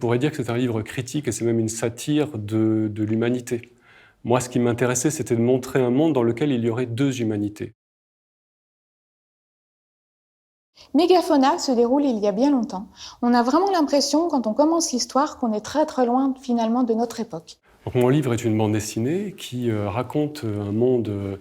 On pourrait dire que c'est un livre critique et c'est même une satire de l'humanité. Moi, ce qui m'intéressait, c'était de montrer un monde dans lequel il y aurait deux humanités. Mégafauna se déroule il y a bien longtemps. On a vraiment l'impression, quand on commence l'histoire, qu'on est très très loin finalement de notre époque. Donc, mon livre est une bande dessinée qui raconte un monde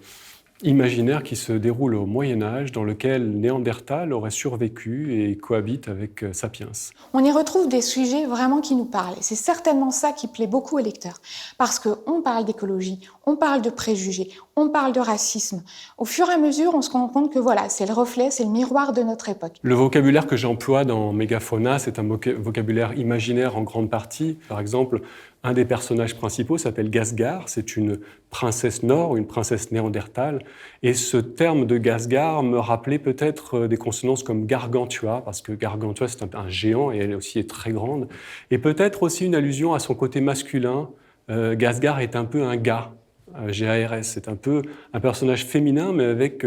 imaginaire qui se déroule au Moyen Âge, dans lequel Néandertal aurait survécu et cohabite avec Sapiens. On y retrouve des sujets vraiment qui nous parlent. Et c'est certainement ça qui plaît beaucoup aux lecteurs. Parce qu'on parle d'écologie, on parle de préjugés, on parle de racisme. Au fur et à mesure, on se rend compte que voilà, c'est le reflet, c'est le miroir de notre époque. Le vocabulaire que j'emploie dans Mégafauna, c'est un vocabulaire imaginaire en grande partie. Par exemple, un des personnages principaux s'appelle Gasgar, c'est une princesse nord, une princesse néandertale. Et ce terme de Gasgar me rappelait peut-être des consonances comme Gargantua, parce que Gargantua c'est un géant et elle aussi est très grande. Et peut-être aussi une allusion à son côté masculin. Gasgar est un peu un gars, GARS, c'est un peu un personnage féminin mais avec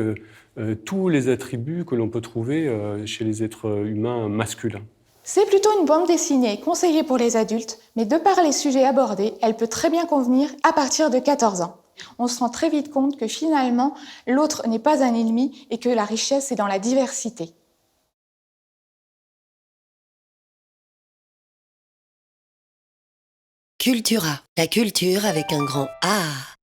tous les attributs que l'on peut trouver chez les êtres humains masculins. C'est plutôt une bande dessinée conseillée pour les adultes, mais de par les sujets abordés, elle peut très bien convenir à partir de 14 ans. On se rend très vite compte que finalement, l'autre n'est pas un ennemi et que la richesse est dans la diversité. Cultura, la culture avec un grand A.